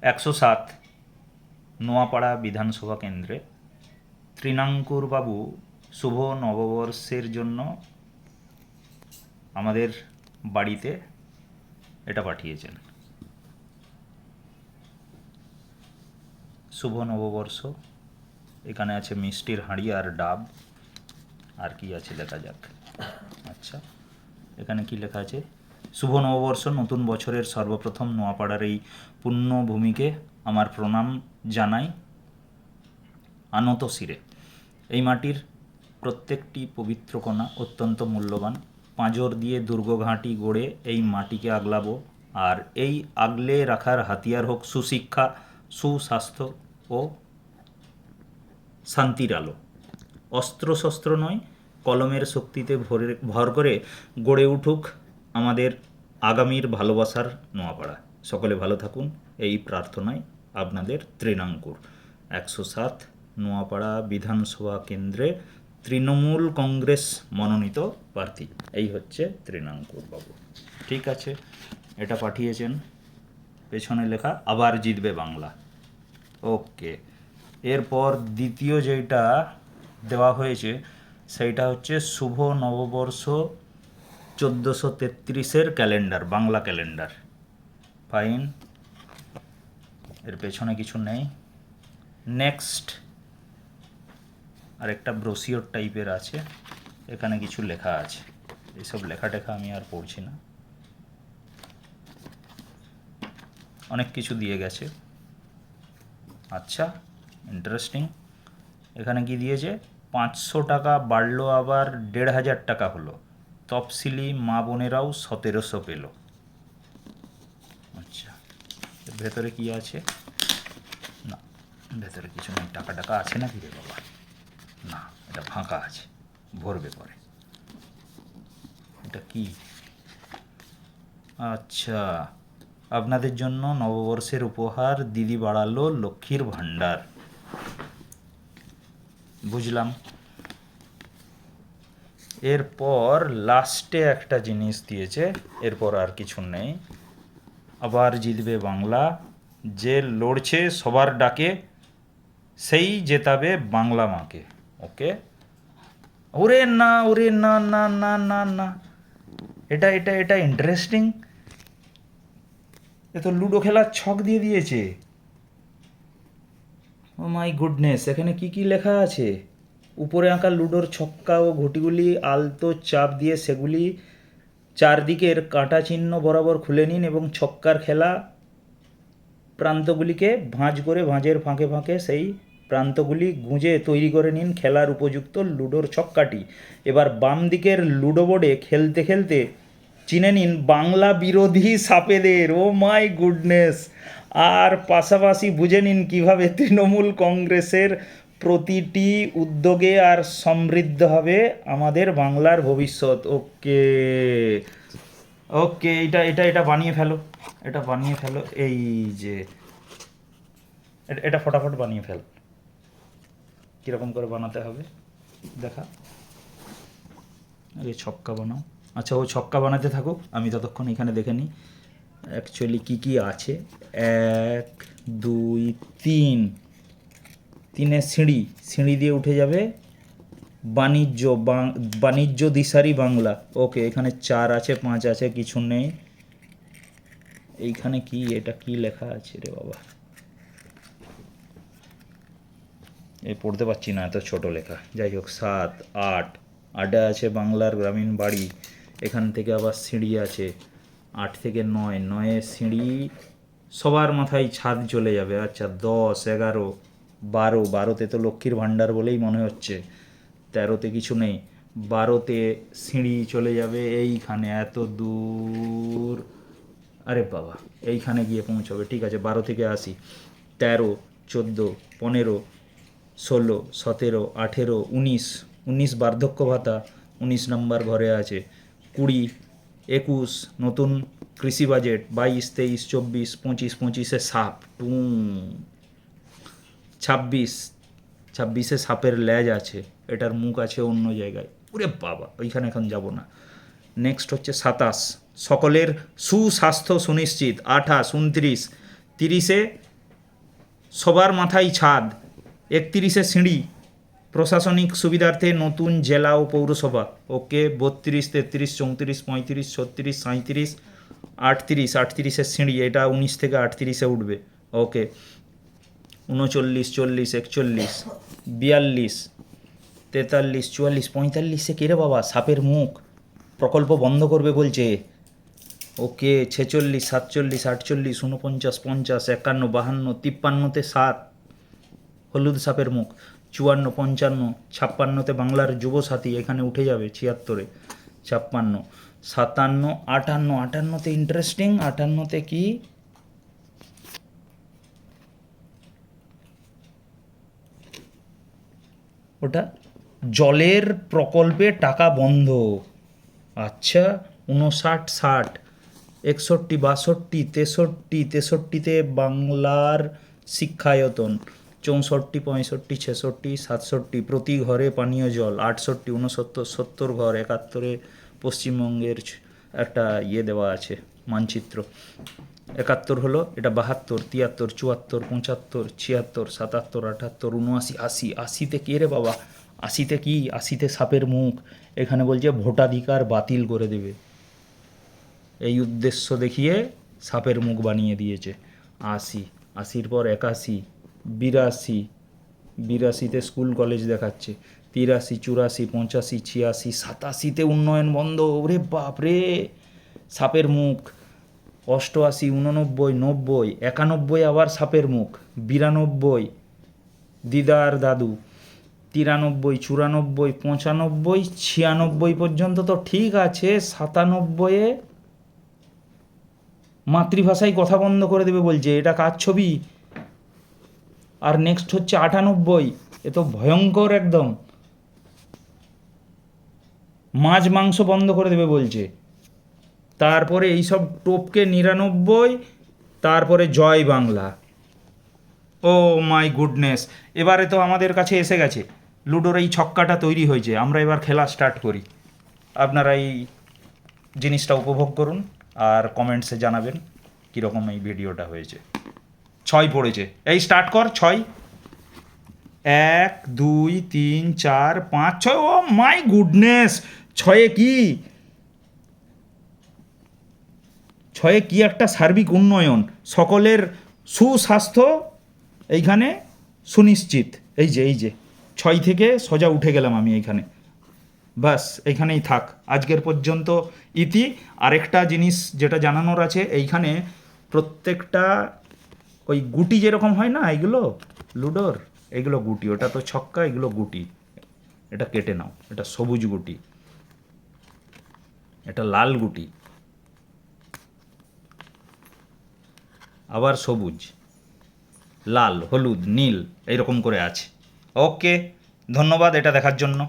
107 নোয়াপাড়া বিধানসভা কেন্দ্রে তৃণাঙ্কুর বাবু শুভ নববর্ষের জন্য আমাদের বাড়িতে এটা পাঠিয়েছেন। শুভ নববর্ষ, এখানে আছে মিষ্টির হাঁড়ি আর ডাব, আর কি আছে লেখা যাক। আচ্ছা, এখানে কি লেখা আছে? শুভ নববর্ষ, নতুন বছরের সর্বপ্রথম নোয়াপাড়ার এই পুণ্যভূমিকে আমার প্রণাম জানাই আনত শিরে। এই মাটির প্রত্যেকটি পবিত্র কণা অত্যন্ত মূল্যবান। পাঁজর দিয়ে দুর্গঘাঁটি গড়ে এই মাটিকে আগলাবো, আর এই আগলে রাখার হাতিয়ার হোক সুশিক্ষা, সুস্বাস্থ্য ও শান্তির আলো। অস্ত্রশস্ত্র নয়, কলমের শক্তিতে ভর করে গড়ে উঠুক আমাদের আগামীর ভালোবাসার নোয়াপাড়া। সকলে ভালো থাকুন, এই প্রার্থনায় আপনাদের তৃণাঙ্কুর। 107 নোয়াপাড়া বিধানসভা কেন্দ্রে তৃণমূল কংগ্রেস মনোনীত প্রার্থী, এই হচ্ছে তৃণাঙ্কুর বাবু। ঠিক আছে, এটা পাঠিয়েছেন, পেছনে লেখা আবার জিতবে বাংলা। ওকে, এরপর দ্বিতীয় যেটা দেওয়া হয়েছে সেইটা হচ্ছে শুভ নববর্ষ 1433-এর ক্যালেন্ডার, বাংলা ক্যালেন্ডার। ফাইন, এর পেছনে কিছু নেই। নেক্সট আরেকটা ব্রোশিওর টাইপের আছে, এখানে কিছু লেখা আছে। এইসব লেখা টেখা আমি আর পড়ছি না, অনেক কিছু দিয়ে গেছে। আচ্ছা, ইন্টারেস্টিং। এখানে কি দিয়েছে? 500 টাকা বাড়লো, আবার 1500 টাকা হলো। তফসিলি মা বোনেরাও 1700 পেল। আচ্ছা, এর ভেতরে কি আছে? না, ভেতরে কিছু নেই। টাকা টাকা আছে না কি রে বাবা? না, এটা ফাঁকা আছে, ভরবে পরে। এটা কি? আচ্ছা, আপনাদের জন্য নববর্ষের উপহার দিদি বাড়ালো লক্ষ্মীর ভাণ্ডার। বুঝলাম। এরপর লাস্টে একটা জিনিস দিয়েছে, এরপর আর কিছু নেই। আবার জিতবে বাংলা, যে লড়ছে সবার ডাকে সেই জেতাবে বাংলা মাকে। ওকে, ওরে না, ওরে না না না না না, এটা এটা এটা ইন্টারেস্টিং। এ তো লুডো খেলার ছক দিয়ে দিয়েছে। ও মাই গুডনেস, এখানে কি কি লেখা আছে? উপরে আঁকা লুডোর ছক্কা ও ঘটিগুলি আলতো চাপ দিয়ে সেগুলি চারদিকের কাঁটা চিহ্ন বরাবর খুলে নিন এবং ছক্কার খেলা প্রান্তগুলিকে ভাঁজ করে ভাঁজের ফাঁকে ফাঁকে সেই প্রান্তগুলি গুঁজে তৈরি করে নিন খেলার উপযুক্ত লুডোর ছক্কাটি। এবার বাম দিকের লুডো বোর্ডে খেলতে খেলতে চিনে নিন বাংলা বিরোধী সাপেদের। ও মাই গুডনেস! আর পাশাপাশি বুঝে নিন কীভাবে তৃণমূল কংগ্রেসের প্রতিটি উদ্যোগে আর সমৃদ্ধ হবে আমাদের বাংলার ভবিষ্যৎ। ওকে ওকে, এটা এটা এটা বানিয়ে ফেলো, এটা বানিয়ে ফেলো। এই যে এটা ফটাফট বানিয়ে ফেল। কীরকম করে বানাতে হবে দেখা। আরে ছক্কা বানাও। আচ্ছা, ও ছক্কা বানাতে থাকুক, আমি ততক্ষণ এখানে দেখে নিই অ্যাকচুয়ালি কী কী আছে। 1 2 3, 3-এ সিঁড়ি, সিঁড়ি দিয়ে উঠে যাবে বাণিজ্য, বাণিজ্য দিশারি বাংলা। ওকে, এখানে 4 আছে, 5 আছে, কিছু নেই। এইখানে কি, এটা কি লেখা আছে রে বাবা? এ পড়তে পারছি না, এত ছোট লেখা। যাই হোক, 7 8, 8-এ আছে বাংলার গ্রামীণ বাড়ি। এখান থেকে আবার সিঁড়ি আছে 8 থেকে 9, 9-এ সিঁড়ি, সবার মাথায় ছাদ চলে যাবে। আচ্ছা, 10 11 12, 12-তে তো লক্ষ্মীর ভাণ্ডার বলেই মনে হচ্ছে। 13-তে কিছু নেই। 12-তে সিঁড়ি চলে যাবে এইখানে, এত দূর। আরে বাবা, এইখানে গিয়ে পৌঁছবে। ঠিক আছে, 12 থেকে আসি। 13 14 15 16 17 18 19, 19 বার্ধক্য ভাতা, 19 নম্বর ঘরে আছে। 20 21 নতুন কৃষি বাজেট, 22 23 24 25, 25-এ সাপ টু। 26, 26-এ সাপের লেজ আছে, এটার মুখ আছে অন্য জায়গায়। ওরে বাবা, ওইখানে এখন যাব না। নেক্সট হচ্ছে 27 সকলের সুস্বাস্থ্য সুনিশ্চিত। 28 29, 30-এ সবার মাথায় ছাদ, 31-এ সিঁড়ি, প্রশাসনিক সুবিধার্থে নতুন জেলা ও পৌরসভা। ওকে, 32, 33, 34, 35, 36, 37, 38, 38-এর সিঁড়ি, এটা 19 থেকে 38-এ উঠবে। ওকে, 39, 40, 41, 42, 43, 44, 45-এ কে রে বাবা? সাপের মুখ, প্রকল্প বন্ধ করবে বলছে। ওকে, 46, 47, 48, 49, 50, 51, 52, 53-তে 7, হলুদ সাপের মুখ। 54, 55, 56-তে বাংলার যুবসাথী, এখানে উঠে যাবে 76-এ। 56, 57, 58, 58-তে ইন্টারেস্টিং। 58-তে কি? ওটা জলের প্রকল্পে টাকা বন্ধ। আচ্ছা, 59, 60, 61, 62, 63, 63-তে বাংলার শিক্ষায়তন। 64, 65, 66, 67 প্রতি ঘরে পানীয় জল। 68, 69, 70 ঘর। 71-এ পশ্চিমবঙ্গের একটা দেওয়া আছে, মানচিত্র। 71 হলো, এটা 72, 73, 74, 75, 76, 77, 78, 79, 80। 80-তে কে রে বাবা? 80-তে কি? 80-তে সাপের মুখ। এখানে বলছে ভোটাধিকার বাতিল করে দেবে, এই উদ্দেশ্য দেখিয়ে সাপের মুখ বানিয়ে দিয়েছে। 80, 80-র পর 81, 82, 82-তে স্কুল কলেজ দেখাচ্ছে। 83, 84, 85, 86, 87-তে উন্নয়ন বন্ধ। ওরে বাপরে, সাপের মুখ। 88, 89, 90, 91 আবার সাপের মুখ। 92 দিদার দাদু। 93, 94, 95, 96 পর্যন্ত তো ঠিক আছে। 97-এ মাতৃভাষায় কথা বন্ধ করে দেবে বলছে। এটা কার ছবি? আর নেক্সট হচ্ছে 98, এ তো ভয়ঙ্কর একদম। মাছ মাংস বন্ধ করে দেবে বলছে। তারপরে এইসব টোপকে 99, তারপরে জয় বাংলা। ও মাই গুডনেস, এবারে তো আমাদের কাছে এসে গেছে, লুডোর এই ছক্কাটা তৈরি হয়েছে। আমরা এবার খেলা স্টার্ট করি। আপনারা এই জিনিসটা উপভোগ করুন আর কমেন্টসে জানাবেন কীরকম এই ভিডিওটা হয়েছে। 6 পড়েছে, এই স্টার্ট কর। 6, 1, 2, 3, 4, 5, 6। ও মাই গুডনেস, 6-এ কি? 6-এ কি একটা সার্বিক উন্নয়ন, সকলের সুস্বাস্থ্য এইখানে সুনিশ্চিত। এই যে 6 থেকে সোজা উঠে গেলাম আমি এইখানে। বাস এইখানেই থাক, আজকের পর্যন্ত ইতি। আরেকটা জিনিস যেটা জানানোর আছে, এইখানে প্রত্যেকটা ওই গুটি যেরকম হয় না, এগুলো লুডোর, এগুলো গুটি। ওটা তো ছক্কা, এগুলো গুটি। এটা কেটে নাও, এটা সবুজ গুটি, এটা লাল গুটি, আবার সবুজ, লাল, হলুদ, নীল, এইরকম করে আছে। ওকে, ধন্যবাদ এটা দেখার জন্য।